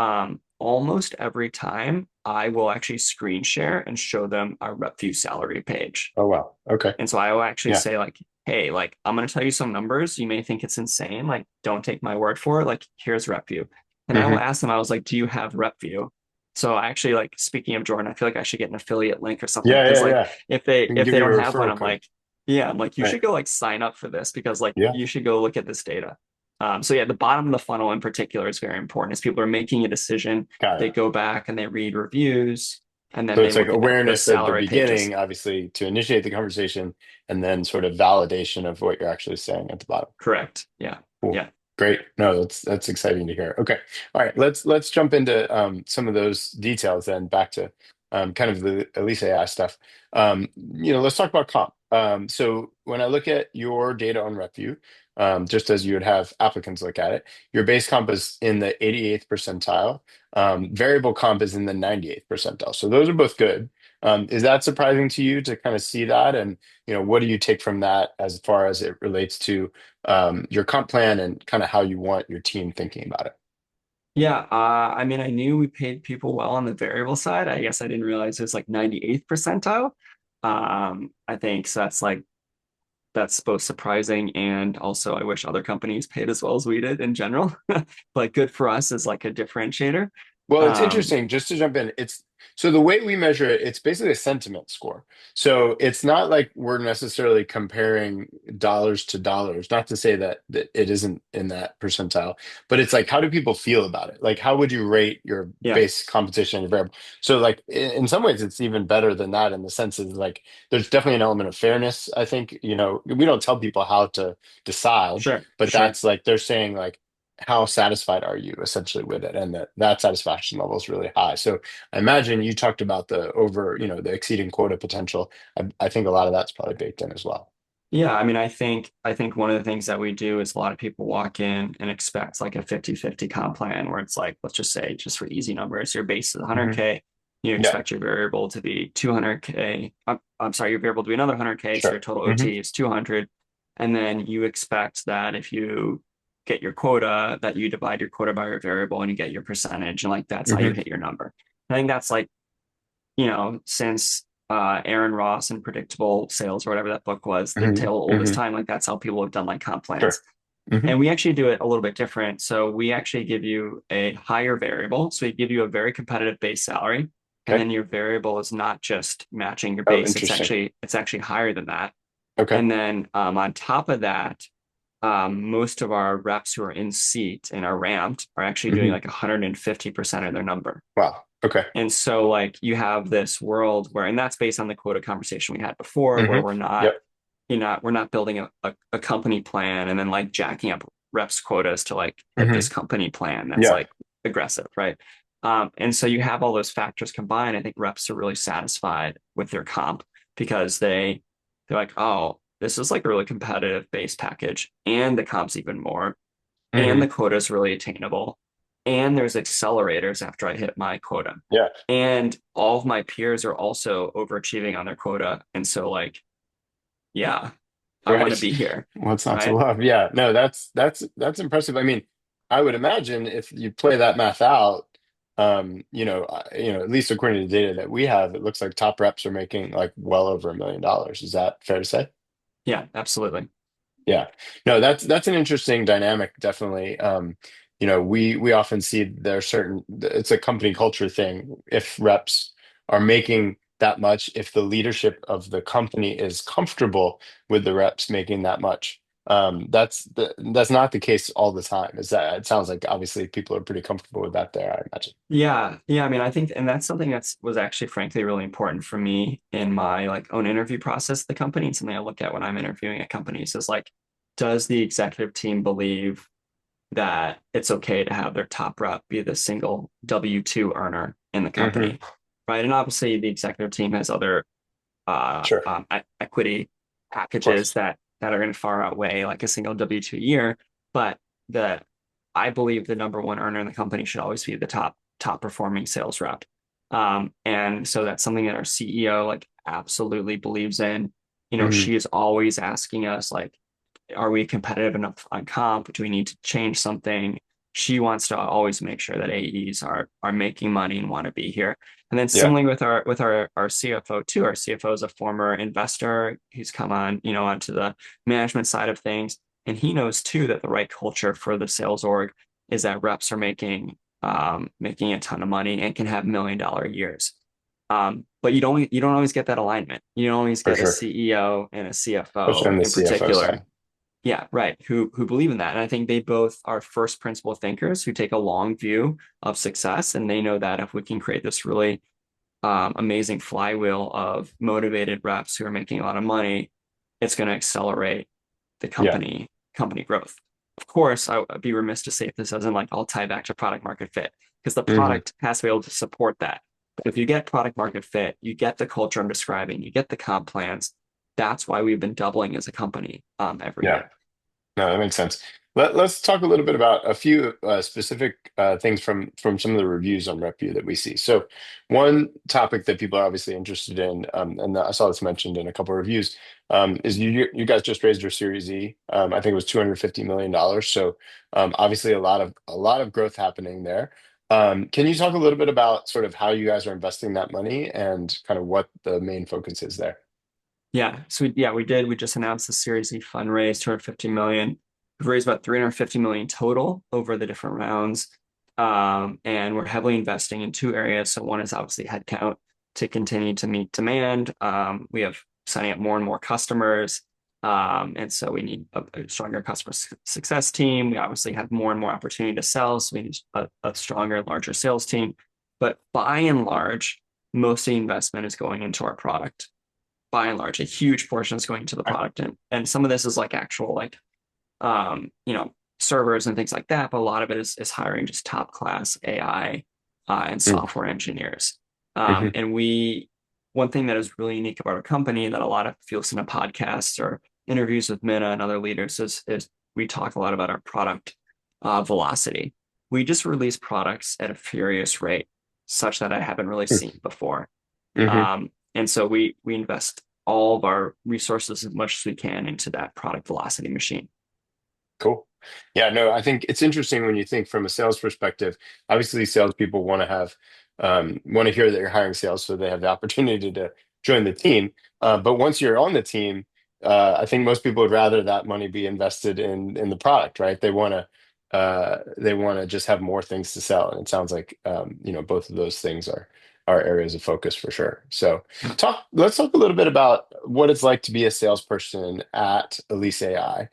Speaker 2: almost every time I will actually screen share and show them our RepVue salary page.
Speaker 1: Oh, wow. Okay.
Speaker 2: And so I will actually
Speaker 1: Yeah.
Speaker 2: say like, hey, like I'm going to tell you some numbers. You may think it's insane. Like, don't take my word for it. Like, here's RepVue. And I will
Speaker 1: Hmm.
Speaker 2: ask them, I was like, do you have RepVue? So I actually like speaking of Jordan, I feel like I should get an affiliate link or something.
Speaker 1: Yeah.
Speaker 2: Cause
Speaker 1: Yeah.
Speaker 2: like
Speaker 1: Yeah.
Speaker 2: if they
Speaker 1: We can
Speaker 2: if
Speaker 1: give
Speaker 2: they
Speaker 1: you
Speaker 2: don't
Speaker 1: a
Speaker 2: have one,
Speaker 1: referral
Speaker 2: I'm
Speaker 1: code.
Speaker 2: like, yeah, I'm like, you
Speaker 1: Right.
Speaker 2: should go like sign up for this because like
Speaker 1: Yeah.
Speaker 2: you should go look at this data. So yeah, the bottom of the funnel in particular is very important. As people are making a decision,
Speaker 1: Got
Speaker 2: they
Speaker 1: it.
Speaker 2: go back and they read reviews and then
Speaker 1: So
Speaker 2: they
Speaker 1: it's like
Speaker 2: look at the
Speaker 1: awareness at the
Speaker 2: salary pages.
Speaker 1: beginning, obviously, to initiate the conversation, and then sort of validation of what you're actually saying at the bottom.
Speaker 2: Correct. Yeah.
Speaker 1: Cool.
Speaker 2: Yeah.
Speaker 1: Great. No, that's exciting to hear. Okay. All right. Let's jump into some of those details then back to kind of the Elise AI stuff. Let's talk about comp. So when I look at your data on RepVue, just as you would have applicants look at it, your base comp is in the 88th percentile. Variable comp is in the 98th percentile. So those are both good. Is that surprising to you to kind of see that? And what do you take from that as far as it relates to your comp plan and kind of how you want your team thinking about it?
Speaker 2: Yeah. I mean, I knew we paid people well on the variable side. I guess I didn't realize it was like 98th percentile. I think so that's both surprising and also I wish other companies paid as well as we did in general. But good for us is like a differentiator.
Speaker 1: Well, it's
Speaker 2: Um,
Speaker 1: interesting, just to jump in. It's so the way we measure it, it's basically a sentiment score. So it's not like we're necessarily comparing dollars to dollars, not to say that it isn't in that percentile, but it's like how do people feel about it? Like how would you rate your
Speaker 2: yeah,
Speaker 1: base competition and your variable? So like in some ways it's even better than that in the sense of like there's definitely an element of fairness. I think, we don't tell people how to decide,
Speaker 2: sure,
Speaker 1: but
Speaker 2: sure.
Speaker 1: that's like they're saying like how satisfied are you essentially with it, and that satisfaction level is really high. So I imagine you talked about the exceeding quota potential. I think a lot of that's probably baked in as well.
Speaker 2: Yeah, I mean, I think one of the things that we do is a lot of people walk in and expect like a 50-50 comp plan where it's like, let's just say, just for easy numbers, your base is
Speaker 1: Hmm.
Speaker 2: 100K, you
Speaker 1: Yeah.
Speaker 2: expect your variable to be 200K. I'm sorry, your variable to be another 100K, so your
Speaker 1: Sure.
Speaker 2: total
Speaker 1: Hmm.
Speaker 2: OT is 200. And then you expect that if you get your quota, that you divide your quota by your variable and you get your percentage, and like that's how you
Speaker 1: Hmm.
Speaker 2: hit your number. I think that's like since Aaron Ross and Predictable Sales or whatever that book was, the
Speaker 1: Hmm.
Speaker 2: tale of oldest
Speaker 1: Hmm.
Speaker 2: time, like that's how people have done like comp plans.
Speaker 1: Sure. Hmm.
Speaker 2: And we actually do it a little bit different. So we actually give you a higher variable. So we give you a very competitive base salary. And
Speaker 1: Okay.
Speaker 2: then your variable is not just matching your
Speaker 1: Oh,
Speaker 2: base, it's
Speaker 1: interesting.
Speaker 2: actually higher than that.
Speaker 1: Okay.
Speaker 2: And then on top of that, most of our reps who are in seat and are ramped are actually doing
Speaker 1: Hmm.
Speaker 2: like 150% of their number.
Speaker 1: Wow. Okay.
Speaker 2: And so like you have this world where, and that's based on the quota conversation we had before, where
Speaker 1: Hmm. Yep.
Speaker 2: we're not building a company plan and then like jacking up reps quotas to like hit
Speaker 1: Hmm.
Speaker 2: this company plan that's
Speaker 1: Yeah.
Speaker 2: like aggressive, right? And so you have all those factors combined. I think reps are really satisfied with their comp because they're like, oh, this is like a really competitive base package, and the comp's even more, and
Speaker 1: Hmm.
Speaker 2: the quota is really attainable. and there's accelerators after I hit my quota.
Speaker 1: Yeah.
Speaker 2: And all of my peers are also overachieving on their quota. And so like, yeah, I want to
Speaker 1: Right.
Speaker 2: be here,
Speaker 1: What's not to
Speaker 2: right?
Speaker 1: love? Yeah. No, that's impressive. I mean, I would imagine if you play that math out, at least according to the data that we have, it looks like top reps are making like well over $1 million. Is that fair to say?
Speaker 2: Yeah, absolutely.
Speaker 1: Yeah. No, that's an interesting dynamic, definitely. We often see there's certain it's a company culture thing. If reps are making that much, if the leadership of the company is comfortable with the reps making that much, that's not the case all the time. Is that it sounds like obviously people are pretty comfortable with that there, I imagine.
Speaker 2: Yeah, yeah. I mean, I think, and that's something that's was actually, frankly, really important for me in my like own interview process at the company. And something I look at when I'm interviewing at companies is like, does the executive team believe that it's okay to have their top rep be the single W-2 earner in the
Speaker 1: Hmm.
Speaker 2: company, right? And obviously, the executive team has other
Speaker 1: Sure.
Speaker 2: equity
Speaker 1: Of
Speaker 2: packages
Speaker 1: course.
Speaker 2: that are going to far outweigh like a single W-2 year. But the I believe the number one earner in the company should always be the top performing sales rep. And so that's something that our CEO like absolutely believes in. You know,
Speaker 1: Hmm.
Speaker 2: she is always asking us like, are we competitive enough on comp? Do we need to change something? She wants to always make sure that AEs are making money and want to be here. And then
Speaker 1: Yeah.
Speaker 2: similarly with our CFO too. Our CFO is a former investor. He's come on, onto the management side of things. And he knows too that the right culture for the sales org is that reps are making a ton of money and can have $1 million years. But you don't always get that alignment. You don't always
Speaker 1: For
Speaker 2: get a
Speaker 1: sure.
Speaker 2: CEO and a
Speaker 1: Especially
Speaker 2: CFO
Speaker 1: on the
Speaker 2: in
Speaker 1: CFO
Speaker 2: particular.
Speaker 1: side.
Speaker 2: Yeah, right. Who believe in that. And I think they both are first principle thinkers who take a long view of success. And they know that if we can create this really amazing flywheel of motivated reps who are making a lot of money, it's going to accelerate the
Speaker 1: Yeah.
Speaker 2: company growth. Of course, I'd be remiss to say if this doesn't like all tie back to product market fit because the
Speaker 1: Hmm.
Speaker 2: product has to be able to support that. But if you get product market fit, you get the culture I'm describing, you get the comp plans. That's why we've been doubling as a company every
Speaker 1: Yeah.
Speaker 2: year.
Speaker 1: No, that makes sense. Let's talk a little bit about a few specific things from some of the reviews on RepVue that we see. So, one topic that people are obviously interested in, and I saw this mentioned in a couple of reviews, is you guys just raised your Series E. I think it was $250 million. So, obviously a lot of growth happening there. Can you talk a little bit about sort of how you guys are investing that money and kind of what the main focus is there?
Speaker 2: Yeah. So we did. We just announced the Series E fundraise, 250 million. We've raised about 350 million total over the different rounds. And we're heavily investing in two areas. So one is obviously headcount to continue to meet demand. We have signing up more and more customers. And so we need a stronger customer success team. We obviously have more and more opportunity to sell. So we need a stronger, larger sales team. But by and large, most of the investment is going into our product by and large. A huge portion is going to the product, and some of this is like actual like servers and things like that, but a lot of it is hiring just top class AI and software engineers.
Speaker 1: Mm-hmm.
Speaker 2: And we one thing that is really unique about our company that a lot of if you listen to podcasts or interviews with Minna and other leaders is we talk a lot about our product velocity. We just release products at a furious rate, such that I haven't really seen before.
Speaker 1: Mm-hmm.
Speaker 2: And so we invest all of our resources as much as we can into that product velocity machine.
Speaker 1: Cool. Yeah, no, I think it's interesting when you think from a sales perspective. Obviously, salespeople want to hear that you're hiring sales, so they have the opportunity to join the team. But once you're on the team, I think most people would rather that money be invested in the product, right? They want to just have more things to sell, and it sounds like both of those things are areas of focus for sure. So let's talk a little bit about what it's like to be a salesperson at EliseAI.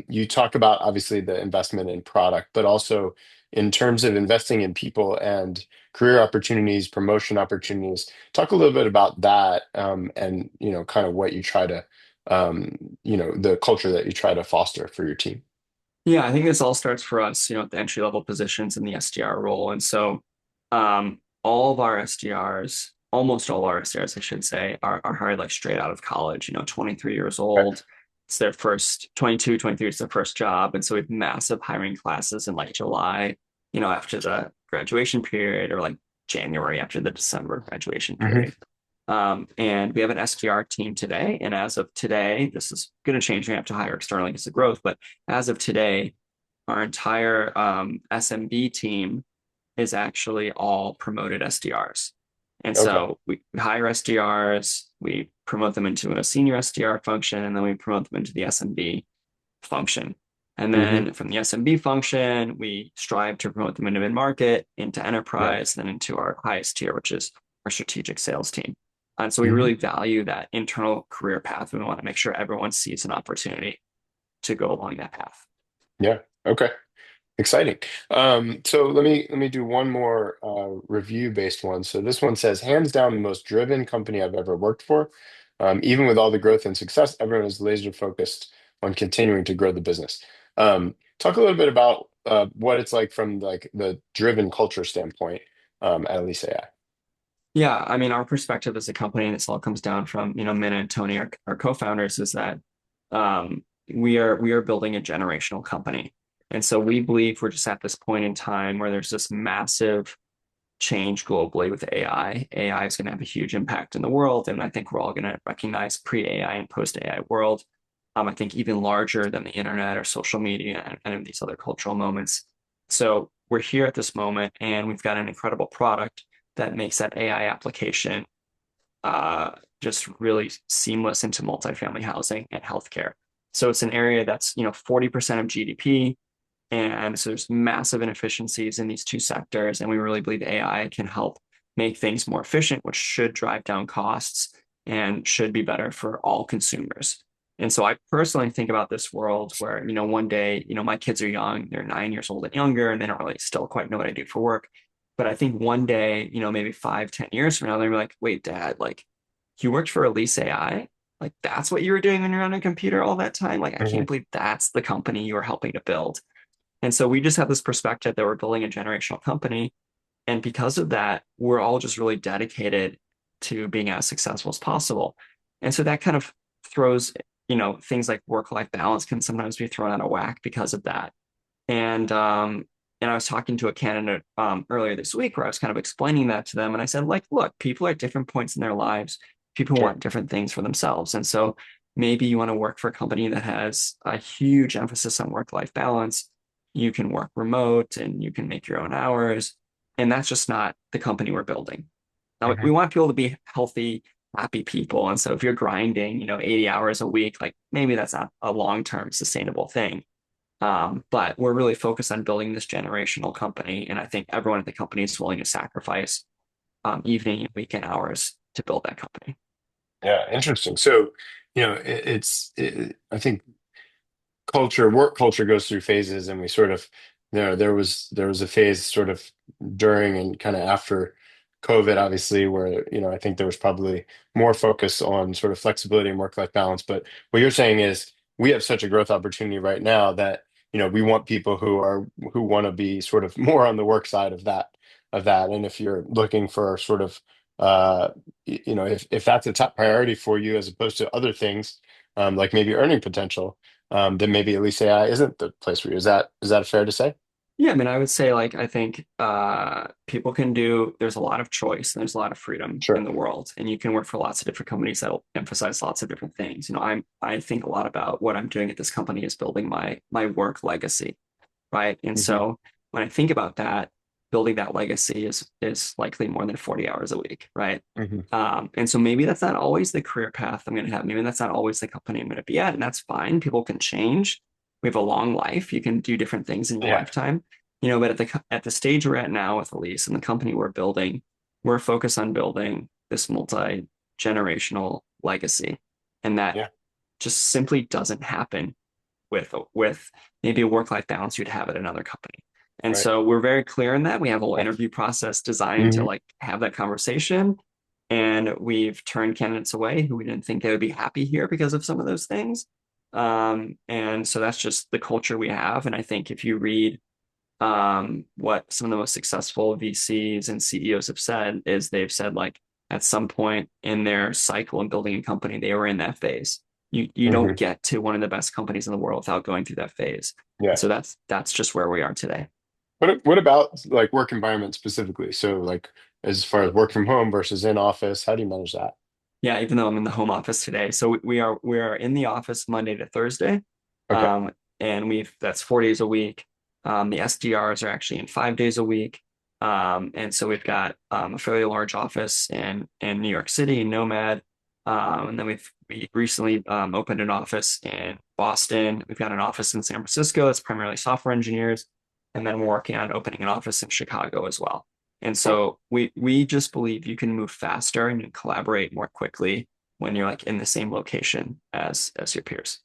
Speaker 1: You talk about obviously the investment in product, but also in terms of investing in people and career opportunities, promotion opportunities. Talk a little bit about that, and kind of what you try to, the culture that you try to foster for your team.
Speaker 2: Yeah, I think this all starts for us, at the entry level positions in the SDR role. And so all of our SDRs, almost all our SDRs, I should say, are hired like straight out of college, 23 years
Speaker 1: Okay.
Speaker 2: old. It's their first 22, 23 is their first job. And so we have massive hiring classes in like July. after the graduation period, or like January after the December graduation
Speaker 1: Hmm.
Speaker 2: period. And we have an SDR team today. And as of today, this is going to change. We have to hire externally because of growth. But as of today, our entire SMB team is actually all promoted SDRs. And
Speaker 1: Okay.
Speaker 2: so we hire SDRs, we promote them into a senior SDR function, and then we promote them into the SMB function. And
Speaker 1: Hmm.
Speaker 2: then from the SMB function, we strive to promote them into mid-market, into
Speaker 1: Yeah.
Speaker 2: enterprise, then into our highest tier, which is our strategic sales team. And so we
Speaker 1: Hmm.
Speaker 2: really value that internal career path. And we want to make sure everyone sees an opportunity to go along that path.
Speaker 1: Yeah. Okay. Exciting. So let me do one more review based one. So this one says, hands down, the most driven company I've ever worked for. Even with all the growth and success, everyone is laser focused on continuing to grow the business. Talk a little bit about what it's like from like the driven culture standpoint at EliseAI.
Speaker 2: Yeah, I mean, our perspective as a company, and this all comes down from, Min and Tony, our co-founders, is that we are building a generational company. And so we believe we're just at this point in time where there's this massive change globally with AI. AI is going to have a huge impact in the world, and I think we're all going to recognize pre-AI and post-AI world. I think even larger than the internet or social media and any of these other cultural moments. So we're here at this moment, and we've got an incredible product that makes that AI application uh, just really seamless into multifamily housing and healthcare. So it's an area that's 40% of GDP, and so there's massive inefficiencies in these two sectors, and we really believe AI can help make things more efficient, which should drive down costs and should be better for all consumers. And so I personally think about this world where, one day, my kids are young, they're 9 years old and younger, and they don't really still quite know what I do for work. But I think one day, maybe 5, 10 years from now, they're like, wait, Dad, like you worked for Elise AI? Like that's what you were doing when you're on a computer all that time? Like I
Speaker 1: Hmm.
Speaker 2: can't believe that's the company you were helping to build. And so we just have this perspective that we're building a generational company. And because of that, we're all just really dedicated to being as successful as possible. And so that kind of throws, things like work-life balance can sometimes be thrown out of whack because of that. And I was talking to a candidate earlier this week where I was kind of explaining that to them. And I said, like, look, people are at different points in their lives. People
Speaker 1: Sure.
Speaker 2: want different things for themselves. And so maybe you want to work for a company that has a huge emphasis on work-life balance. You can work remote and you can make your own hours. And that's just not the company we're building. Now, we
Speaker 1: Hmm.
Speaker 2: want people to be healthy, happy people. And so if you're grinding, 80 hours a week, like maybe that's not a long-term sustainable thing. But we're really focused on building this generational company. And I think everyone at the company is willing to sacrifice evening and weekend hours to build that company.
Speaker 1: Yeah, interesting. So, I think work culture goes through phases, and we sort of there was a phase sort of during and kind of after COVID, obviously, where I think there was probably more focus on sort of flexibility and work-life balance. But what you're saying is we have such a growth opportunity right now that we want people who want to be sort of more on the work side of that. And if you're looking for sort of if that's a top priority for you as opposed to other things, like maybe earning potential, then maybe at least AI isn't the place for you. Is that fair to say?
Speaker 2: Yeah, I mean, I would say like I think people can do. There's a lot of choice and there's a lot of freedom in
Speaker 1: Sure.
Speaker 2: the world, and you can work for lots of different companies that'll emphasize lots of different things. I think a lot about what I'm doing at this company is building my work legacy, right? And
Speaker 1: Hmm.
Speaker 2: so when I think about that, building that legacy is likely more than 40 hours a week, right?
Speaker 1: Hmm.
Speaker 2: And so maybe that's not always the career path I'm going to have. Maybe that's not always the company I'm going to be at, and that's fine. People can change. We have a long life. You can do different things in your
Speaker 1: Yeah.
Speaker 2: lifetime, but at the stage we're at now with Elise and the company we're building, we're focused on building this multi-generational legacy, and that
Speaker 1: Yeah.
Speaker 2: just simply doesn't happen with maybe a work-life balance you'd have at another company. And
Speaker 1: Right.
Speaker 2: so we're very clear in that. We have a whole interview process designed to
Speaker 1: Hmm.
Speaker 2: like have that conversation. And we've turned candidates away who we didn't think they would be happy here because of some of those things. And so that's just the culture we have. And I think if you read what some of the most successful VCs and CEOs have said, is they've said like at some point in their cycle in building a company, they were in that phase. You don't
Speaker 1: Hmm.
Speaker 2: get to one of the best companies in the world without going through that phase. And
Speaker 1: Yeah.
Speaker 2: so that's just where we are today.
Speaker 1: What about like work environment specifically? So like as far as work from home versus in office, how do you manage that?
Speaker 2: Yeah, even though I'm in the home office today. So we are in the office Monday to Thursday.
Speaker 1: Okay.
Speaker 2: And we've that's 4 days a week. The SDRs are actually in 5 days a week. And so we've got a fairly large office in New York City, Nomad. And then we recently opened an office in Boston. We've got an office in San Francisco that's primarily software engineers. And then we're working on opening an office in Chicago as well. And
Speaker 1: Oh,
Speaker 2: so we just believe you can move faster and you can collaborate more quickly when you're like in the same location as your peers.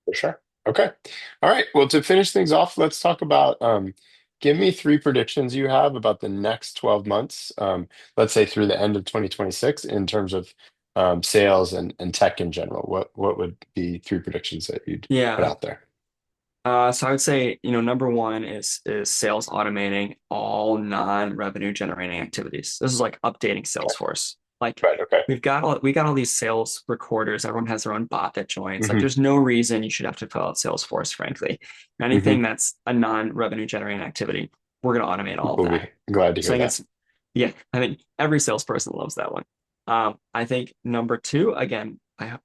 Speaker 1: for sure. Okay. All right. Well, to finish things off, let's talk about give me three predictions you have about the next 12 months, let's say through the end of 2026 in terms of sales and tech in general. What would be three predictions that you'd put
Speaker 2: Yeah.
Speaker 1: out there?
Speaker 2: So I would say, number one is sales automating all non-revenue generating activities. This is like updating
Speaker 1: Okay.
Speaker 2: Salesforce. Like
Speaker 1: Right. Okay.
Speaker 2: we got all these sales recorders. Everyone has their own bot that joins. Like
Speaker 1: Hmm.
Speaker 2: there's no reason you should have to fill out Salesforce, frankly.
Speaker 1: Hmm.
Speaker 2: Anything that's a non-revenue generating activity, we're gonna automate all of
Speaker 1: People will
Speaker 2: that.
Speaker 1: be glad to
Speaker 2: So
Speaker 1: hear
Speaker 2: I think
Speaker 1: that.
Speaker 2: it's yeah, I think every salesperson loves that one. I think number two, again,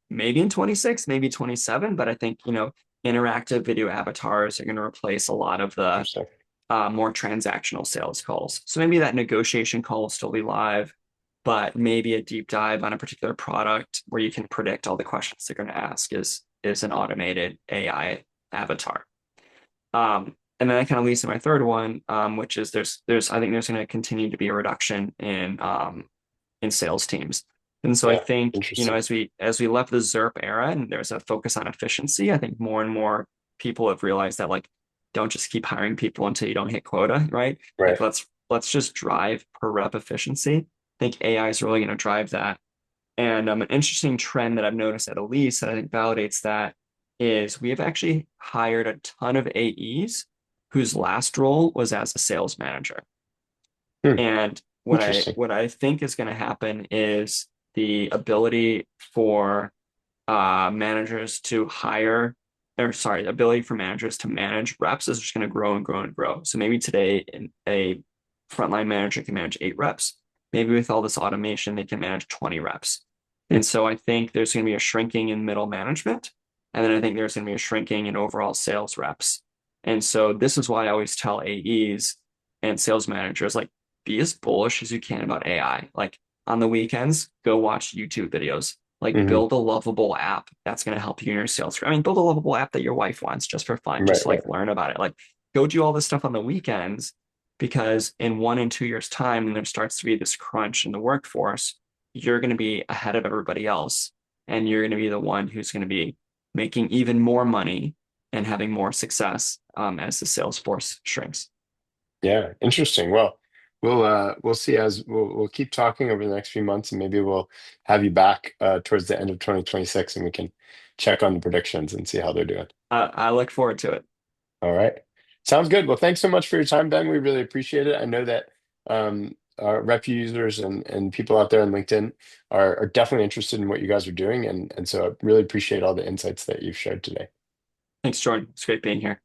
Speaker 2: maybe in 26, maybe 27, but I think, interactive video avatars are going to replace a lot of the
Speaker 1: Interesting.
Speaker 2: more transactional sales calls. So maybe that negotiation call will still be live, but maybe a deep dive on a particular product where you can predict all the questions they're going to ask is an automated AI avatar. And then that kind of leads to my third one, which is there's I think there's going to continue to be a reduction in sales teams. And so I
Speaker 1: Yeah.
Speaker 2: think,
Speaker 1: Interesting.
Speaker 2: as we left the ZERP era and there's a focus on efficiency, I think more and more people have realized that like don't just keep hiring people until you don't hit quota, right?
Speaker 1: Right.
Speaker 2: Like let's just drive per rep efficiency. I think AI is really going to drive that. And an interesting trend that I've noticed at Elise that I think validates that is we have actually hired a ton of AEs whose last role was as a sales manager.
Speaker 1: Hmm.
Speaker 2: And what I
Speaker 1: Interesting.
Speaker 2: what I think is going to happen is the ability for managers to hire, or sorry, the ability for managers to manage reps is just going to grow and grow and grow. So maybe today a frontline manager can manage 8 reps. Maybe with all this automation, they can manage 20 reps.
Speaker 1: Hmm.
Speaker 2: And so I think there's going to be a shrinking in middle management. And then I think there's going to be a shrinking in overall sales reps. And so this is why I always tell AEs and sales managers, like, be as bullish as you can about AI. Like on the weekends, go watch YouTube videos. Like
Speaker 1: Hmm.
Speaker 2: build a lovable app that's going to help you in your sales. I mean, build a lovable app that your wife wants just for fun, just
Speaker 1: Right.
Speaker 2: to
Speaker 1: Right.
Speaker 2: like learn about it. Like go do all this stuff on the weekends because in 1 and 2 years' time, when there starts to be this crunch in the workforce, you're going to be ahead of everybody else. And you're going to be the one who's going to be making even more money and having more success as the sales force shrinks.
Speaker 1: Yeah, interesting. Well, we'll see as we'll keep talking over the next few months, and maybe we'll have you back towards the end of 2026, and we can check on the predictions and see how they're doing.
Speaker 2: I look forward to it.
Speaker 1: All right, sounds good. Well, thanks so much for your time, Ben. We really appreciate it. I know that our rep users and people out there on LinkedIn are definitely interested in what you guys are doing, and so I really appreciate all the insights that you've shared today.
Speaker 2: Thanks, Jordan. It's great being here.